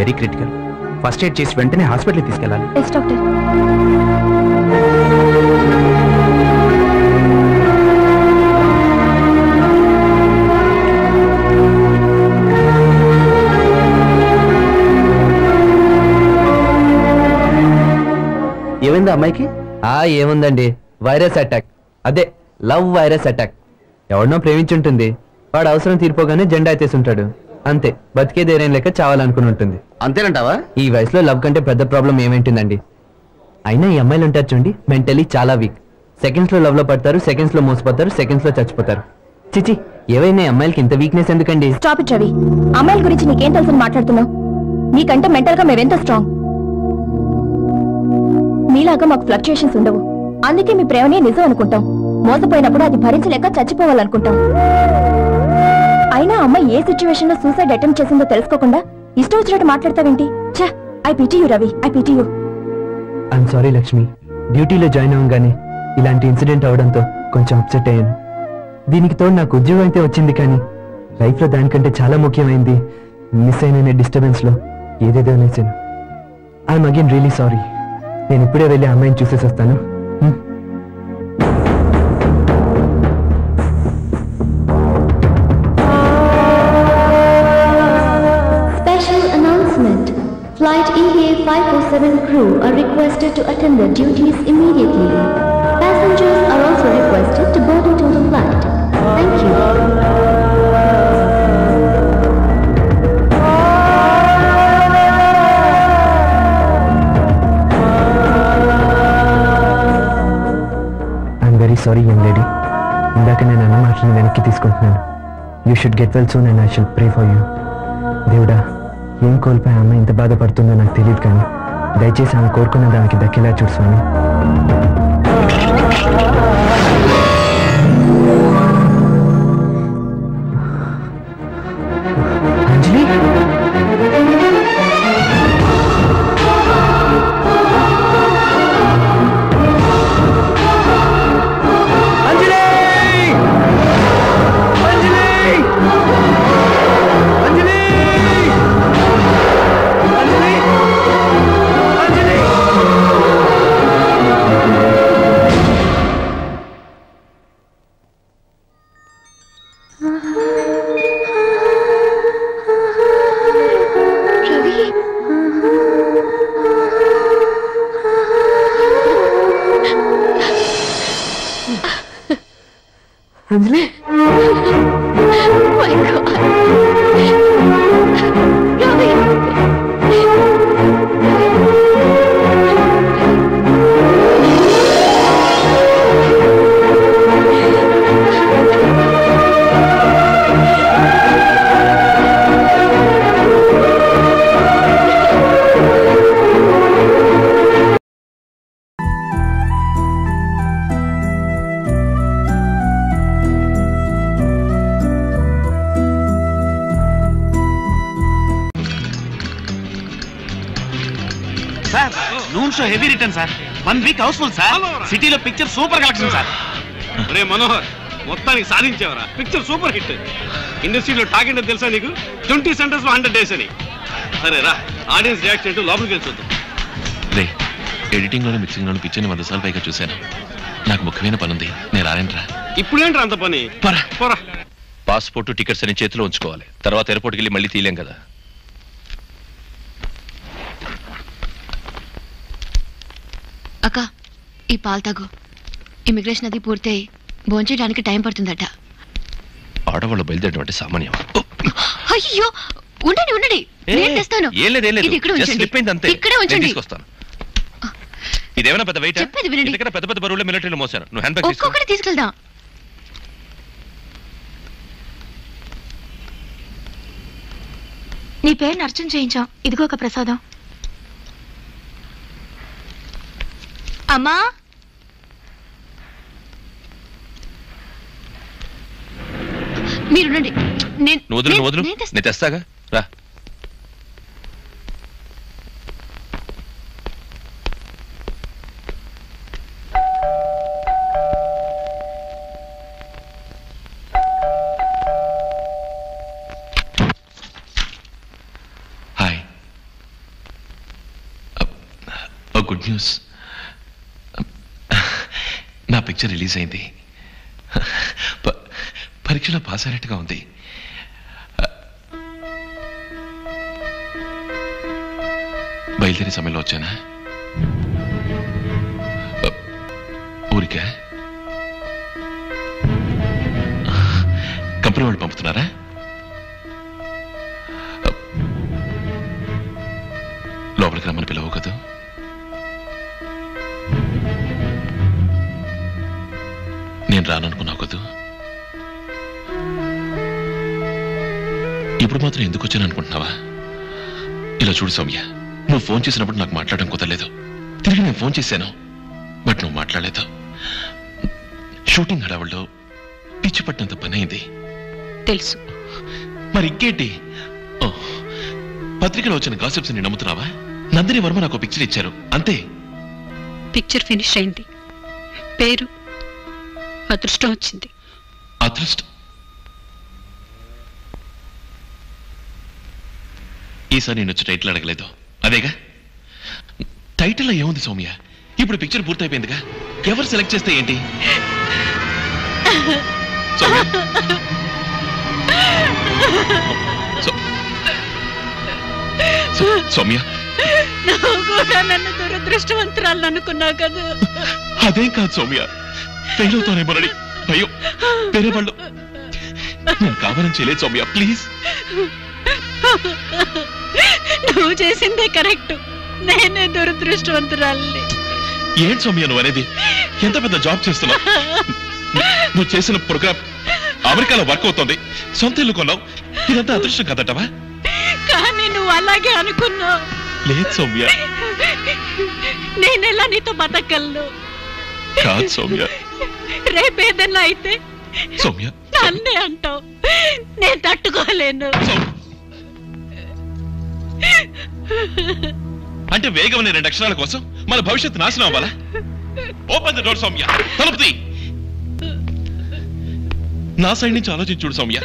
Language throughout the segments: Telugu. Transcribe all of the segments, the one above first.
Very critical. ఫస్ట్ ఎయిడ్ చేసి వెంటనే హాస్పిటల్కి తీసుకెళ్ళాలి. Yes doctor. ఏమైంది అమ్మాయికి? ఏముందండి, వైరస్ అటాక్. అదే లవ్ వైరస్ అటాక్. ఎవరినో ప్రేమించుంటుంది, వాడు అవసరం తీరిపోగానే జెండా ఎత్తేసుంటాడు. అంతే, బతికేదేరేం లేక చావాలనుకుని ఉంటుంది. అంతేనంటావా? ఈ వయసులో లవ్ కంటే పెద్ద ప్రాబ్లం ఏమేంటుందండి? అయినా ఈ అమ్మాయిలు ఉంటారు చూడండి, మెంటలీ చాలా వీక్. సెకండ్స్ లో లవ్ లో పడతారు, సెకండ్స్ లో మోసపోతారు, సెకండ్స్ లో చచ్చిపోతారు. చిచి, ఏవైనా అమ్మాయిలకి ఇంత వీక్నెస్ ఎందుకండి? Stop it Ravi. అమ్మాయిల గురించి నీకేం తెలుసని మాట్లాడుతున్నావు? నీకంటే మెంటల్ గా మేమెంత స్ట్రాంగ్. మీలాగా మాకు ఫ్లక్చుయేషన్స్ ఉండవు. అందుకే మీ ప్రేమనే నిజం అనుకుంటాం. మోసపోయినప్పుడు అది భరించలేక చచ్చిపోవాలనుకుంటాం. అయినా అమ్మాయి ఏ సిచ్యువేషన్ లో సూసైడ్ అటెంప్ట్ చేసిందో తెలుసుకోకుండా ఇష్టం వచ్చినట్టు మాట్లాడతావేంటి? ఛ, I pity you Ravi, I pity you. I'm sorry Lakshmi, డ్యూటీలో జాయిన్ అవ్వగానే ఇలాంటి ఇన్సిడెంట్ అవడంతో కొంచెం అప్సెట్ అయ్యాను. దీనికి తోడు నాకు ఉద్యోగం అయితే వచ్చింది, కానీ లైఫ్ లో దానికంటే చాలా ముఖ్యమైంది మిస్ అయిన డిస్టర్బెన్స్ లో ఏదేదో అనేసాను. I'm again really sorry. నేను ఇప్పుడే వెళ్ళి అమ్మాయిని చూసేసి వస్తాను. Special announcement. Flight EVA 547 crew are requested to attend their duties immediately. Passengers are also requested to board into the flight. Thank you. Very sorry young lady, ఇందాక నేను అన్న మాటలను వెనక్కి తీసుకుంటున్నాను. You should get well soon and I should pray for you. దేవుడా, ఏం కోల్పోయి అమ్మ ఇంత బాధపడుతుందో నాకు తెలియదు, కానీ దయచేసి ఆమె కోరుకున్న దానికి దక్కేలా చూడు స్వామి. Anjali, Anjali, show heavy return sir. 1 week house full sir. సిటీలో పిక్చర్ సూపర్ కలెక్షన్ సార్. రే మనోహర్, మొత్తానికి సాధించావరా. Picture super hit. ఇండస్ట్రీలో టాక్ ఏంటో తెలుసా నీకు? 20 సెంటర్స్ లో 100 డేస్ అని. సరే రా, ఆడియన్స్ రియాక్షన్ ఏంటో లోపలికి వెళ్ళి చూద్దాం. రే, ఎడిటింగ్ లోనే మిక్సింగ్ లోనే పిక్చర్ని 100 సార్లు పైగా చూశాను. నాకు ముఖ్యమైన పని ఉంది, నేను రాలేంట్రా. ఇప్పుడేంట్రా అంత పని? పోరా. పాస్పోర్ట్ టికెట్స్ అని చేతిలో ఉంచుకోవాలి, తర్వాత ఎయిర్పోర్ట్కి వెళ్ళి మళ్ళీ తీయలేం కదా. అక్క, ఈ పాలు తాగు. ఇమిగ్రేషన్ అది పూర్తయి భోంచేయడానికి టైం పడుతుందట. ఆడవాళ్ళు బయలుదేరడం సామాన్యం. అయ్యో, ఉండండి ఉండండి, నేను తెస్తాను. ఇక్కడే ఉంచండి. ఇదేమైనా పెద్ద వెయిట్? చెప్పేది వినండి. పెద్ద పెద్ద బరువులు మిలిటరీలో మోసాను. నువ్వు హ్యాండ్ బ్యాగ్ ఒక్కొక్కటి తీసుకెళ్దాం. నీ పేరుని అర్చన చేయించాం. ఇదిగో ఒక ప్రసాదం. అమ్మా, మీరుండండి. నేను తెస్తాగా, రా. Good news. నా పిక్చర్ రిలీజ్ అయింది. పరీక్షలో పాస్ అయినట్టుగా ఉంది. బయలుదేరే సమయంలో వచ్చానా? ఊరికా? కంపెనీ వాళ్ళు పంపుతున్నారా? లోపలికి రమ్మని పిలవు కదా. నేను రాననుకున్నావు కదూ. ఇప్పుడు మాత్రం ఎందుకు వచ్చాను అనుకుంటున్నావా? ఇలా చూడు సౌమ్య, నువ్వు ఫోన్ చేసినప్పుడు నాకు మాట్లాడడం కుదరలేదు. తిరిగి నేను ఫోన్ చేశాను, బట్ నువ్వు మాట్లాడలేదు. షూటింగ్ హడావుల్లో పిచ్చి పట్టినంత పని అయింది. తెలుసు. మరి ఇంకేంటి? పత్రికలో వచ్చిన గాసిప్స్ ని నమ్ముతున్నావా? నందిని వర్మ నాకు పిక్చర్ ఇచ్చారు, అంతే. పిక్చర్ ఫినిష్ అయింది. పేరు అదృష్టం వచ్చింది. అదృష్టం? ఈసారి నేను వచ్చి టైటిల్ అడగలేదు, అదేగా. టైటిల్లో ఏముంది సౌమ్య? ఇప్పుడు పిక్చర్ పూర్తయిపోయిందిగా. ఎవరు సెలెక్ట్ చేస్తే ఏంటి? సౌమ్య, నువ్వు కూడా నన్ను దురదృష్టవంతురాలు అనుకున్నావు కదా. అదేం కాదు సౌమ్య, ఫెయిల్ అవుతానేమోనని భయం. వేరే వాళ్ళు నేను కావాలని చేయలేదు సౌమ్య, ప్లీజ్. నువ్వు చేసిందే కరెక్ట్, నేనే దురదృష్టవంతురాలని. ఏంటి సౌమ్య నువ్వు అనేది? ఎంత పెద్ద జాబ్ చేస్తున్నావు. నువ్వు చేసిన ప్రోగ్రామ్ అమెరికాలో వర్క్ అవుతుంది, సొంత ఇల్లు కొన్నావు. ఇదంతా అదృష్టం కదటవా? కానీ నువ్వు అలాగే అనుకున్నావు. లేదు సౌమ్య. నేనెలా నీతో బతకగలను? కాదు సౌమ్య. రేపేదన్నా అయితే సౌమ్య నన్నే అంటావు, నేను తట్టుకోలేను. అంటే వేగమైన 2 అక్షరాల కోసం మన భవిష్యత్తు నాశనం అవ్వాలా? ఓపెన్ ద డోర్ సౌమ్య, తలుపు తీ. నా సైడ్ నుంచి ఆలోచించి చూడు సౌమ్య.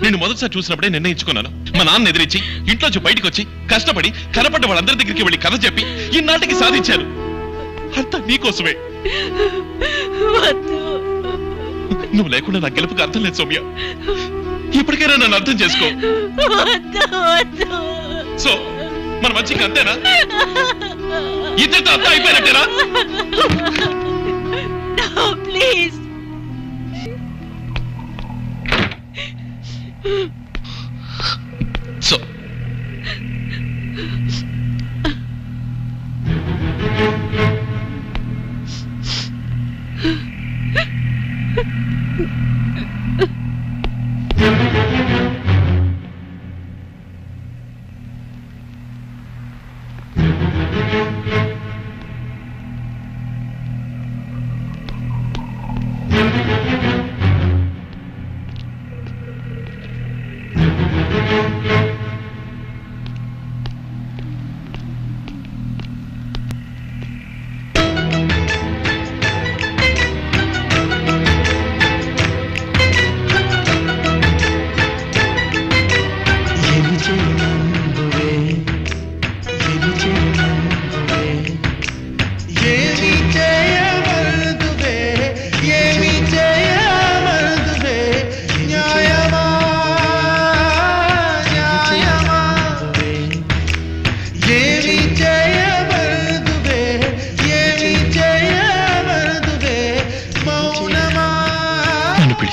నేను మొదటిసారి చూసినప్పుడే నిర్ణయించుకున్నాను. మా నాన్న ఎదిరించి ఇంట్లోంచి బయటకు వచ్చి కష్టపడి కనపడ్డ వాళ్ళందరి దగ్గరికి వెళ్ళి కథ చెప్పి ఈనాటికి సాధించాను. అంతా నీకోసమే. నువ్వు లేకుండా నా గెలుపుకి అర్థం లేదు సౌమ్య. ఇప్పటికైనా నన్ను అర్థం చేసుకో. సో మన మంచిగా అంతేనా? ఇద్దరితో అంతా అయిపోయినట్టేనా? ప్లీజ్. సో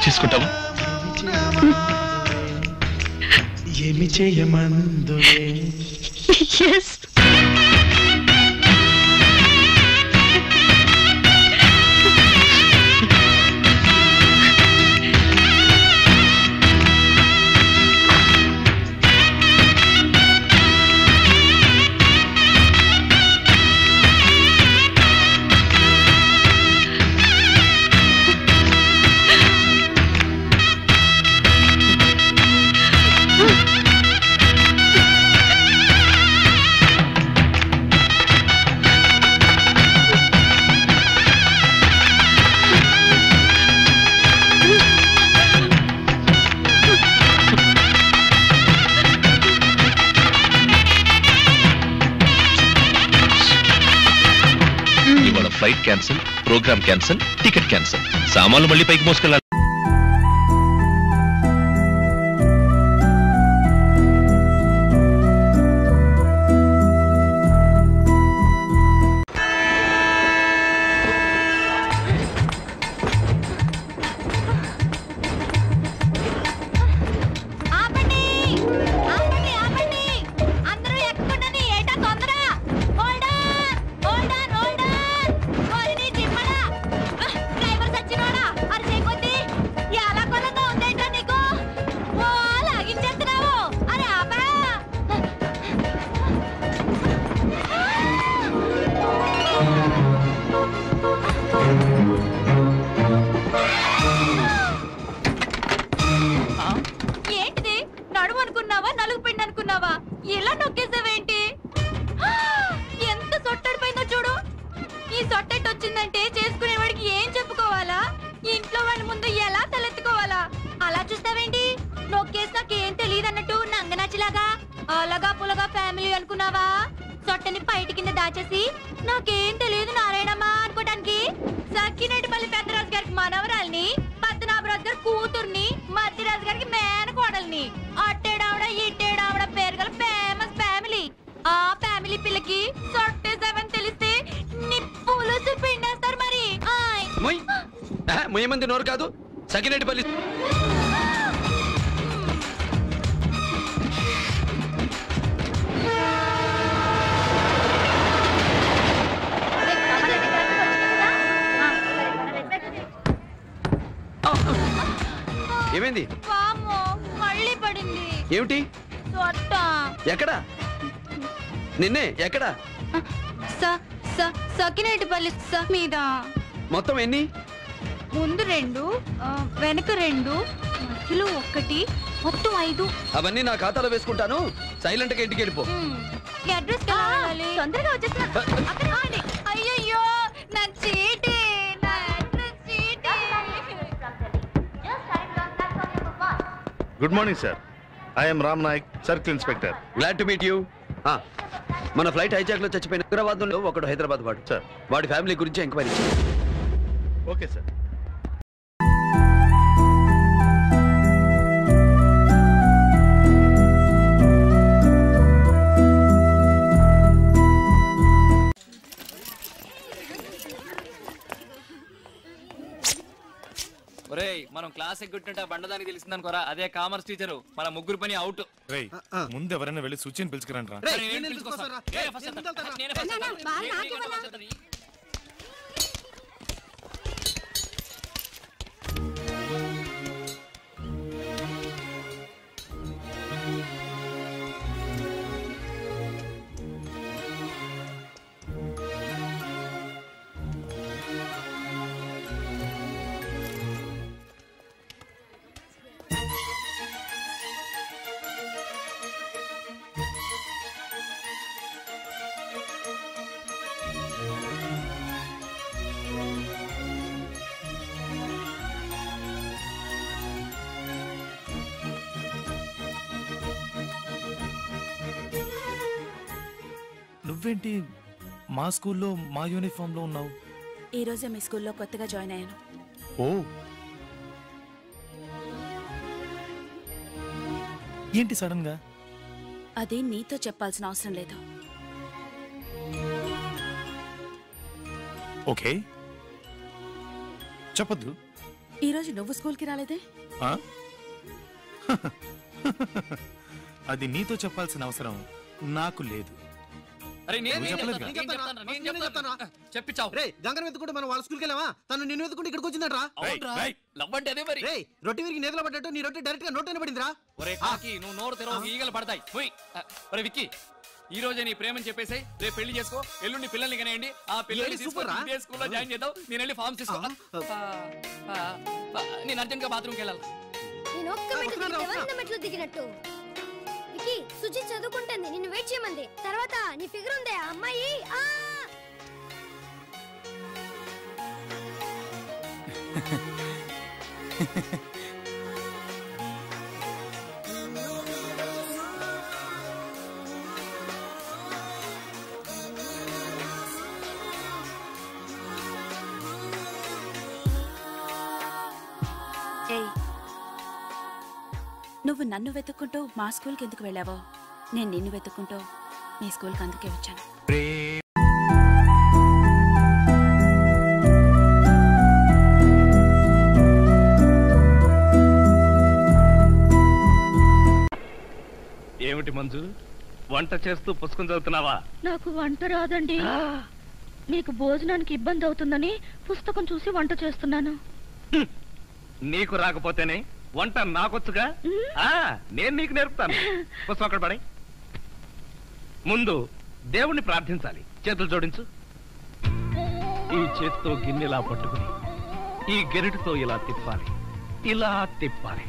చేసుకుంటావా? ఏమి చేయమందువే? Yes. Flight cancel, programme cancel, ticket cancel. సామాన్లు మళ్ళీ పైకి మోసుకెళ్ళాలి. ముయ్యమంది నోరు కాదు, సకినేటిపల్లి. ఏమైంది? మళ్ళీ పడింది. ఏమిటి? ఎక్కడా? నిన్నే ఎక్కడా? సకినేటిపల్లి మీద. మొత్తం ఎన్ని? ముందు 2, వెనక 2, మధ్యలో 1, మొత్తం 5. అవన్నీ నా ఖాతాలో వేసుకుంటాను. సైలెంట్ గా ఇంటికి వెళ్ళిపో. అడ్రస్ తొందరగా వచ్చేస్తా. అయ్యయ్యో నా చీటీ, నా అడ్రస్ చీటీ. Good morning sir. I'm Ram Nayak, circle inspector. Glad to meet you. మన ఫ్లైట్ హైజాక్ లో చచ్చిపోయిన హైదరాబాద్ లో ఒకడు హైదరాబాద్ వాడు సార్. వాడి ఫ్యామిలీ గురించి ఎంక్వైరీ. Okay sir. మనం క్లాస్ ఎగ్గుంటుంటే బండదానికి తెలిసిందనుకోరా, అదే కామర్స్ టీచరు. మన ముగ్గురు పని అవుట్. ముందు ఎవరైనా వెళ్ళి సూచన పిలుచుకురండి రా. నువ్వేంటి మా స్కూల్లో మా యూనిఫామ్ లో ఉన్నావు? ఈ రోజే మీ స్కూల్లో కొత్తగా జాయిన్ అయ్యాను. ఓ, ఏంటి సడన్ గా? అది నీతో చెప్పాల్సిన అవసరం లేదు. ఓకే, చెప్పద్దు. ఈరోజు నువ్వు స్కూల్కి రాలేదే? అది నీతో చెప్పాల్సిన అవసరం నాకు లేదు. చెప్పించావు రే. గంగను వెతుకుంటే మనం వాళ్ళ స్కూల్కి వెళ్ళావా? తను నిన్ను వెతుకుంటే ఇక్కడికి వచ్చిందట్రా. రొట్టి విరిగి నేతలో పడ్డట్టు నీ రొట్టి డైరెక్ట్ గా నోట్ పడిందిరా. నువ్వు నోరు తెరవ ఈగలు పడతాయి. విక్కీ, ఈ రోజే నీ ప్రేమని చెప్పేసి రేపు పెళ్లి చేసుకో. ఎల్లుండి పిల్లల్ని కనేయండి. ఆ పిల్లల్ని స్కూల్లో జాయిన్ చేద్దాం. నేను వెళ్ళి ఫార్మ్స్ తీసుకో. నేను అర్జెంట్ గా బాత్రూమ్కి వెళ్ళాలి. సుజి చదువుకుంటుంది, నిన్ను వెయిట్ చేయమంది. తర్వాత నీ ఫిగర్ ఉందే అమ్మాయి. నువ్వు నన్ను వెతుక్కుంటూ మా స్కూల్కి ఎందుకు వెళ్ళావో నేను నిన్ను వెతుక్కుంటూ మీ స్కూల్కి అందుకే వచ్చాను. ఏమిటి మంజు, వంట చేస్తూ పుస్తకం చదువుతున్నావా? నాకు వంట రాదండి. నీకు భోజనానికి ఇబ్బంది అవుతుందని పుస్తకం చూసి వంట చేస్తున్నాను. నీకు రాకపోతేనే వంట నాకొచ్చుగా. నేను నీకు నేర్పుతాను. పుస్తకం అక్కడ పడే. ముందు దేవుణ్ణి ప్రార్థించాలి. చేతులు జోడించు. ఈ చేతితో గిన్నెలా పట్టుకుని ఈ గెరిటితో ఇలా తిప్పాలి, ఇలా తిప్పాలి.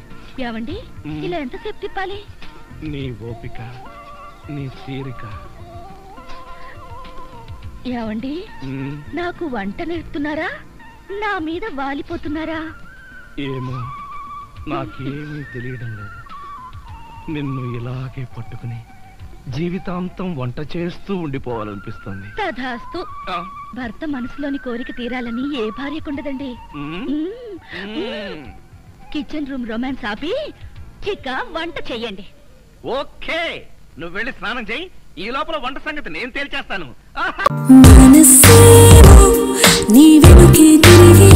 ఏవండి, ఇలా ఎంతసేపు తిప్పాలి? నీ ఓపిక, నీ తీరిక. ఏవండి, నాకు వంట నేర్పుతున్నారా, నా మీద వాలిపోతున్నారా? ఏమో, నాకేమీ తెలియడం లేదు. నిన్ను ఇలాగే పట్టుకుని జీవితాంతం వంట చేస్తూ ఉండిపోవాలనిపిస్తుంది. తధాస్తు. భర్త మనసులోని కోరిక తీరాలని ఏ భార్యకుండదండి. కిచెన్ రూమ్ రొమాన్స్ ఆపి ఇక వంట చెయ్యండి. ఓకే, నువ్వు వెళ్ళి స్నానం చేయి. ఈ లోపల వంట సంగతి నేను తేల్చేస్తాను. మనసేమో నీ వెనుకే తిరిగి